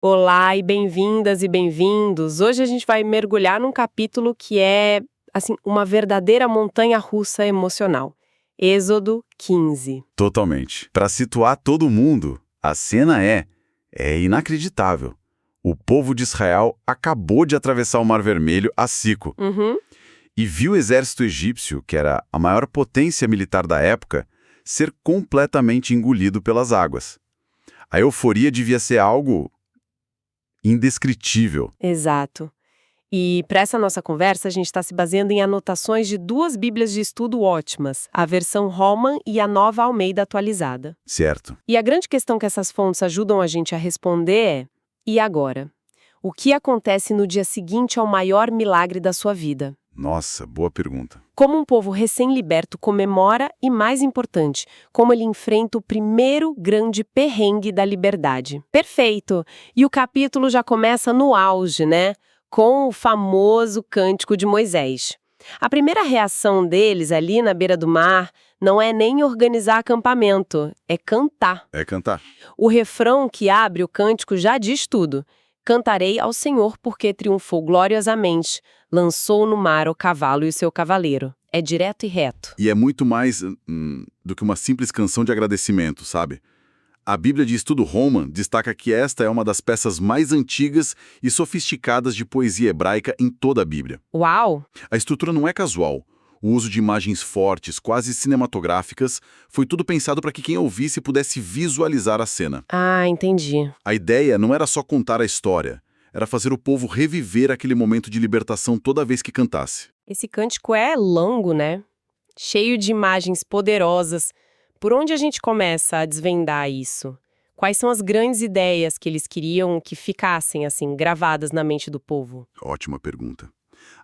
Olá e bem-vindas e bem-vindos. Hoje a gente vai mergulhar num capítulo que é, assim, uma verdadeira montanha-russa emocional. Êxodo 15. Totalmente. Para situar todo mundo, a cena é inacreditável. O povo de Israel acabou de atravessar o Mar Vermelho a seco Uhum. e viu o exército egípcio, que era a maior potência militar da época, ser completamente engolido pelas águas. A euforia devia ser algo indescritível. Exato. E para essa nossa conversa, a gente está se baseando em anotações de duas bíblias de estudo ótimas, a versão Holman e a Nova Almeida atualizada. Certo. E a grande questão que essas fontes ajudam a gente a responder é: e agora? O que acontece no dia seguinte ao maior milagre da sua vida? Nossa, boa pergunta. Como um povo recém-liberto comemora e, mais importante, como ele enfrenta o primeiro grande perrengue da liberdade. Perfeito! E o capítulo já começa no auge, né? Com o famoso Cântico de Moisés. A primeira reação deles ali na beira do mar não é nem organizar acampamento, é cantar. É cantar. O refrão que abre o cântico já diz tudo. Cantarei ao Senhor porque triunfou gloriosamente, lançou no mar o cavalo e o seu cavaleiro. É direto e reto. E é muito mais do que uma simples canção de agradecimento, sabe? A Bíblia de Estudo Holman destaca que esta é uma das peças mais antigas e sofisticadas de poesia hebraica em toda a Bíblia. Uau! A estrutura não é casual. O uso de imagens fortes, quase cinematográficas, foi tudo pensado para que quem ouvisse pudesse visualizar a cena. Ah, entendi. A ideia não era só contar a história, era fazer o povo reviver aquele momento de libertação toda vez que cantasse. Esse cântico é longo, né? Cheio de imagens poderosas. Por onde a gente começa a desvendar isso? Quais são as grandes ideias que eles queriam que ficassem, assim, gravadas na mente do povo? Ótima pergunta.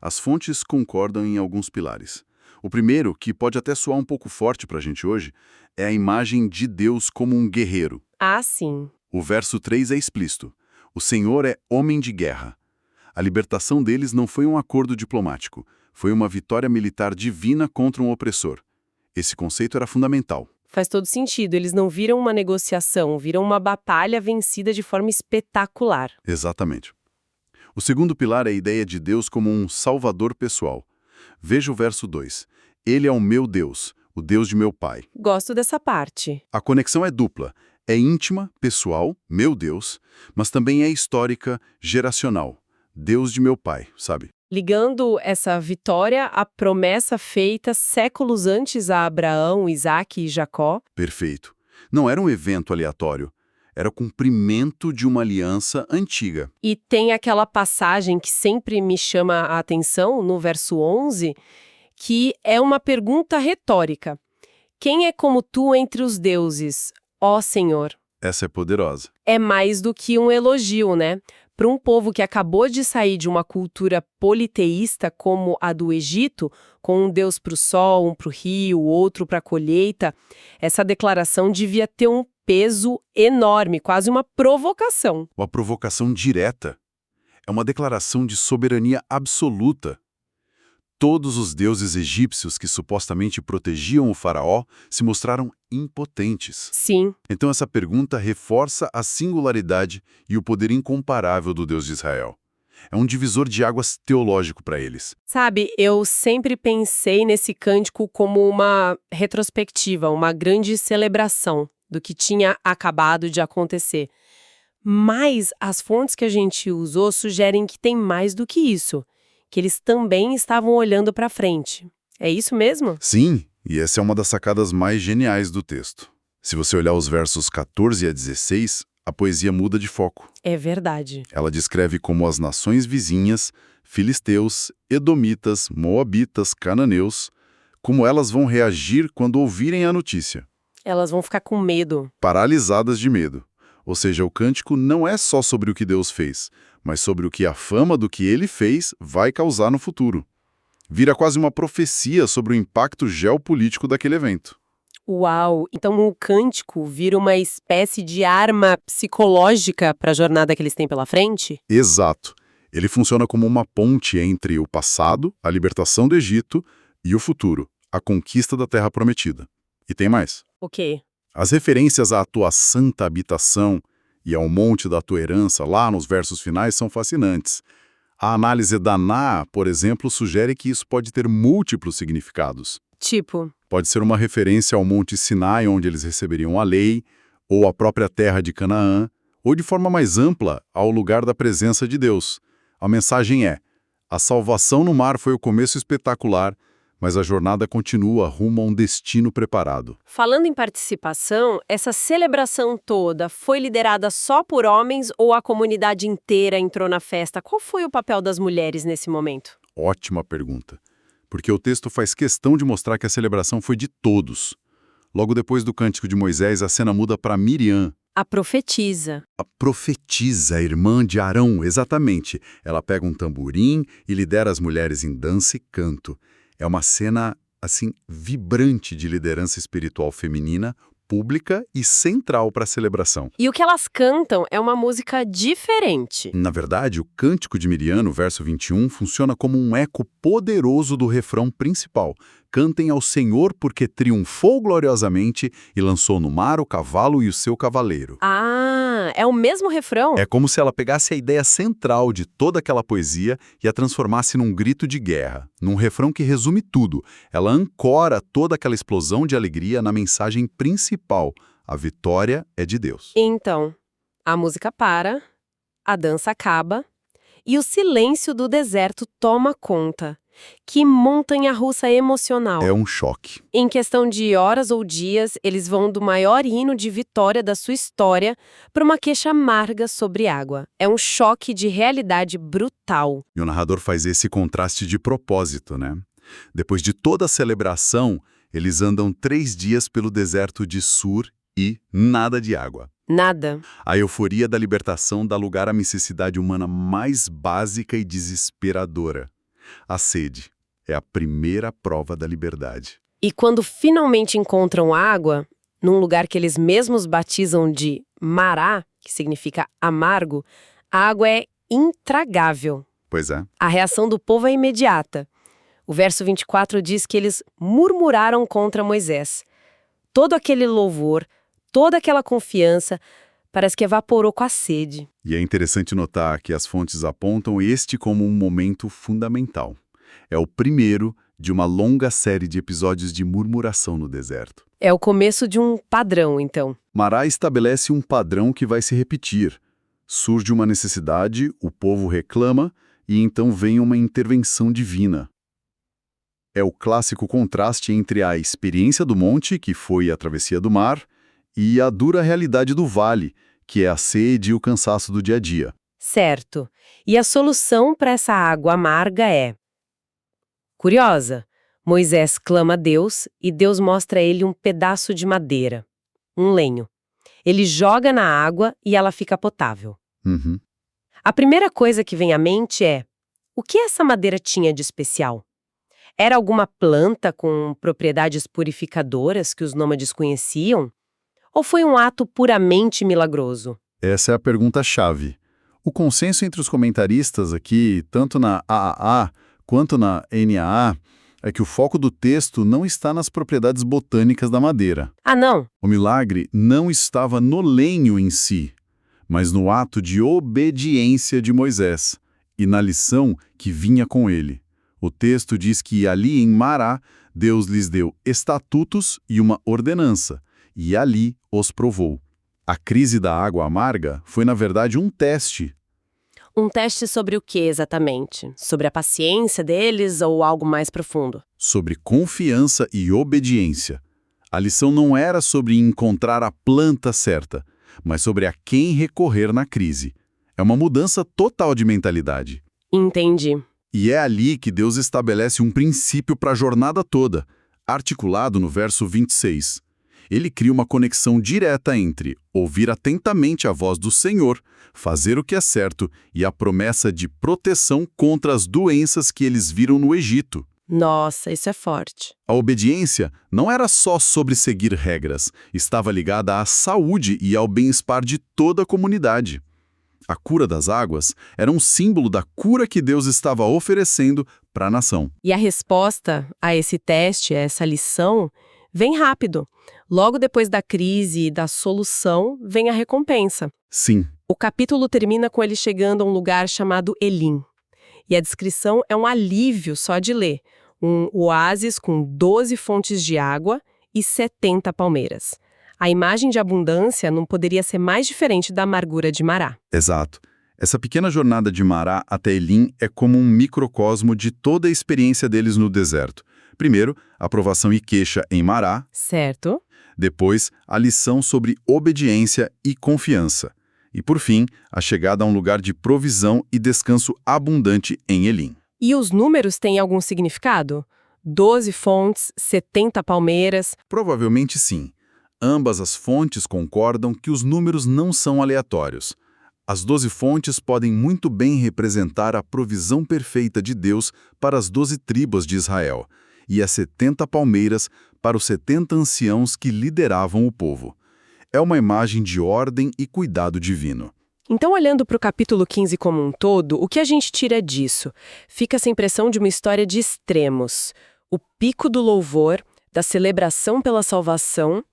As fontes concordam em alguns pilares. O primeiro, que pode até soar um pouco forte para a gente hoje, é a imagem de Deus como um guerreiro. Ah, sim. O verso 3 é explícito. O Senhor é homem de guerra. A libertação deles não foi um acordo diplomático, foi uma vitória militar divina contra um opressor. Esse conceito era fundamental. Faz todo sentido. Eles não viram uma negociação, viram uma batalha vencida de forma espetacular. Exatamente. O segundo pilar é a ideia de Deus como um salvador pessoal. Veja o verso 2. Ele é o meu Deus, o Deus de meu pai. Gosto dessa parte. A conexão é dupla. É íntima, pessoal, meu Deus, mas também é histórica, geracional. Deus de meu pai, sabe? Ligando essa vitória à promessa feita séculos antes a Abraão, Isaque e Jacó. Perfeito. Não era um evento aleatório. Era o cumprimento de uma aliança antiga. E tem aquela passagem que sempre me chama a atenção, no verso 11, que é uma pergunta retórica. Quem é como tu entre os deuses, ó Senhor? Essa é poderosa. É mais do que um elogio, né? Para um povo que acabou de sair de uma cultura politeísta como a do Egito, com um deus para o sol, um para o rio, outro para a colheita, essa declaração devia ter um peso enorme, quase uma provocação. Uma provocação direta. É uma declaração de soberania absoluta. Todos os deuses egípcios que supostamente protegiam o faraó se mostraram impotentes. Sim. Então essa pergunta reforça a singularidade e o poder incomparável do Deus de Israel. É um divisor de águas teológico para eles. Sabe, eu sempre pensei nesse cântico como uma retrospectiva, uma grande celebração do que tinha acabado de acontecer. Mas as fontes que a gente usou sugerem que tem mais do que isso, que eles também estavam olhando para frente. É isso mesmo? Sim, e essa é uma das sacadas mais geniais do texto. Se você olhar os versos 14 a 16, a poesia muda de foco. É verdade. Ela descreve como as nações vizinhas, filisteus, edomitas, moabitas, cananeus, como elas vão reagir quando ouvirem a notícia. Elas vão ficar com medo. Paralisadas de medo. Ou seja, o cântico não é só sobre o que Deus fez, mas sobre o que a fama do que ele fez vai causar no futuro. Vira quase uma profecia sobre o impacto geopolítico daquele evento. Uau! Então o cântico vira uma espécie de arma psicológica para a jornada que eles têm pela frente? Exato. Ele funciona como uma ponte entre o passado, a libertação do Egito, e o futuro, a conquista da Terra Prometida. E tem mais. O quê? As referências à tua santa habitação e ao monte da tua herança, lá nos versos finais, são fascinantes. A análise da Ná, por exemplo, sugere que isso pode ter múltiplos significados. Tipo, Pode ser uma referência ao Monte Sinai, onde eles receberiam a lei, ou à própria terra de Canaã, ou de forma mais ampla, ao lugar da presença de Deus. A mensagem é: a salvação no mar foi o começo espetacular, mas a jornada continua rumo a um destino preparado. falando em participação, essa celebração toda foi liderada só por homens ou a comunidade inteira entrou na festa? Qual foi o papel das mulheres nesse momento? Ótima pergunta. Porque o texto faz questão de mostrar que a celebração foi de todos. Logo depois do Cântico de Moisés, a cena muda para Miriam. A profetisa. A profetisa, a irmã de Arão, exatamente. Ela pega um tamborim e lidera as mulheres em dança e canto. É uma cena, assim, vibrante de liderança espiritual feminina, pública e central para a celebração. E o que elas cantam é uma música diferente. Na verdade, o Cântico de Miriam, no verso 21, funciona como um eco poderoso do refrão principal. Cantem ao Senhor porque triunfou gloriosamente e lançou no mar o cavalo e o seu cavaleiro. Ah, é o mesmo refrão? É como se ela pegasse a ideia central de toda aquela poesia e a transformasse num grito de guerra, num refrão que resume tudo. Ela ancora toda aquela explosão de alegria na mensagem principal: a vitória é de Deus. Então, a música para, a dança acaba e o silêncio do deserto toma conta. Que montanha-russa emocional. É um choque. Em questão de horas ou dias, eles vão do maior hino de vitória da sua história para uma queixa amarga sobre água. É um choque de realidade brutal. E o narrador faz esse contraste de propósito, né? Depois de toda a celebração, eles andam 3 dias pelo deserto de Sur e nada de água. Nada. A euforia da libertação dá lugar à necessidade humana mais básica e desesperadora. A sede é a primeira prova da liberdade. E quando finalmente encontram água, num lugar que eles mesmos batizam de Mará, que significa amargo, a água é intragável. Pois é. A reação do povo é imediata. O verso 24 diz que eles murmuraram contra Moisés. Todo aquele louvor, toda aquela confiança, parece que evaporou com a sede. E é interessante notar que as fontes apontam este como um momento fundamental. É o primeiro de uma longa série de episódios de murmuração no deserto. É o começo de um padrão, então. Mará estabelece um padrão que vai se repetir. Surge uma necessidade, o povo reclama, e então vem uma intervenção divina. É o clássico contraste entre a experiência do monte, que foi a travessia do mar, e a dura realidade do vale, que é a sede e o cansaço do dia a dia. Certo. E a solução para essa água amarga é... Curiosa, Moisés clama a Deus e Deus mostra a ele um pedaço de madeira, um lenho. Ele joga na água e ela fica potável. Uhum. A primeira coisa que vem à mente é: o que essa madeira tinha de especial? Era alguma planta com propriedades purificadoras que os nômades conheciam? Ou foi um ato puramente milagroso? Essa é a pergunta-chave. O consenso entre os comentaristas aqui, tanto na AAA quanto na NAA, é que o foco do texto não está nas propriedades botânicas da madeira. Ah, não! O milagre não estava no lenho em si, mas no ato de obediência de Moisés e na lição que vinha com ele. O texto diz que ali em Mará, Deus lhes deu estatutos e uma ordenança, e ali os provou. A crise da água amarga foi, na verdade, um teste. Um teste sobre o que exatamente? Sobre a paciência deles ou algo mais profundo? Sobre confiança e obediência. A lição não era sobre encontrar a planta certa, mas sobre a quem recorrer na crise. É uma mudança total de mentalidade. Entendi. E é ali que Deus estabelece um princípio para a jornada toda, articulado no verso 26. Ele cria uma conexão direta entre ouvir atentamente a voz do Senhor, fazer o que é certo e a promessa de proteção contra as doenças que eles viram no Egito. Nossa, isso é forte. A obediência não era só sobre seguir regras, estava ligada à saúde e ao bem-estar de toda a comunidade. A cura das águas era um símbolo da cura que Deus estava oferecendo para a nação. E a resposta a esse teste, a essa lição, vem rápido. Logo depois da crise e da solução, vem a recompensa. Sim, O capítulo termina com ele chegando a um lugar chamado Elim. E a descrição é um alívio só de ler. Um oásis com 12 fontes de água e 70 palmeiras. A imagem de abundância não poderia ser mais diferente da amargura de Mará. exato. Essa pequena jornada de Mará até Elim é como um microcosmo de toda a experiência deles no deserto. Primeiro, a provação e queixa em Mará. Certo? Depois, a lição sobre obediência e confiança. E, por fim, a chegada a um lugar de provisão e descanso abundante em Elim. E os números têm algum significado? 12 fontes, 70 palmeiras. Provavelmente sim. Ambas as fontes concordam que os números não são aleatórios. As 12 fontes podem muito bem representar a provisão perfeita de Deus para as 12 tribos de Israel, e as 70 palmeiras para os 70 anciãos que lideravam o povo. É uma imagem de ordem e cuidado divino. Então, olhando para o capítulo 15 como um todo, o que a gente tira disso? Fica essa impressão de uma história de extremos. O pico do louvor, da celebração pela salvação,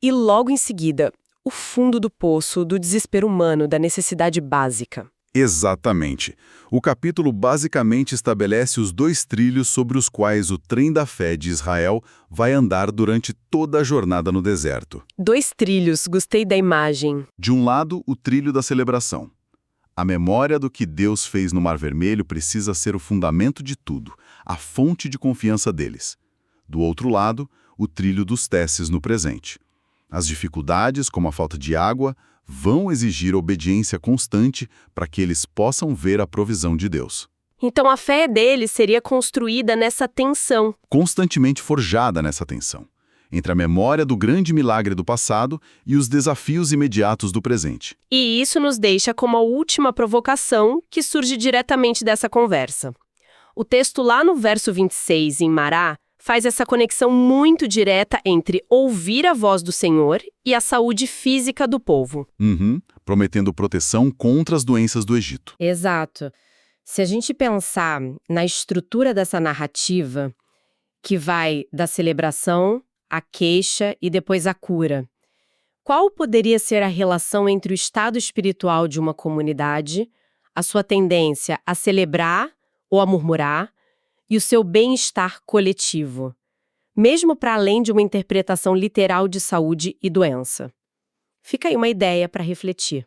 e logo em seguida, o fundo do poço, do desespero humano, da necessidade básica. Exatamente. O capítulo basicamente estabelece os dois trilhos sobre os quais o trem da fé de Israel vai andar durante toda a jornada no deserto. 2 trilhos, gostei da imagem. De um lado, o trilho da celebração. A memória do que Deus fez no Mar Vermelho precisa ser o fundamento de tudo, a fonte de confiança deles. Do outro lado, o trilho dos testes no presente. As dificuldades, como a falta de água, vão exigir obediência constante para que eles possam ver a provisão de Deus. Então a fé deles seria construída nessa tensão. Constantemente forjada nessa tensão, entre a memória do grande milagre do passado e os desafios imediatos do presente. E isso nos deixa como a última provocação que surge diretamente dessa conversa. O texto lá no verso 26, em Mará, faz essa conexão muito direta entre ouvir a voz do Senhor e a saúde física do povo. Prometendo proteção contra as doenças do Egito. Exato. Se a gente pensar na estrutura dessa narrativa, que vai da celebração, à queixa e depois à cura, qual poderia ser a relação entre o estado espiritual de uma comunidade, a sua tendência a celebrar ou a murmurar, e o seu bem-estar coletivo, mesmo para além de uma interpretação literal de saúde e doença? Fica aí uma ideia para refletir.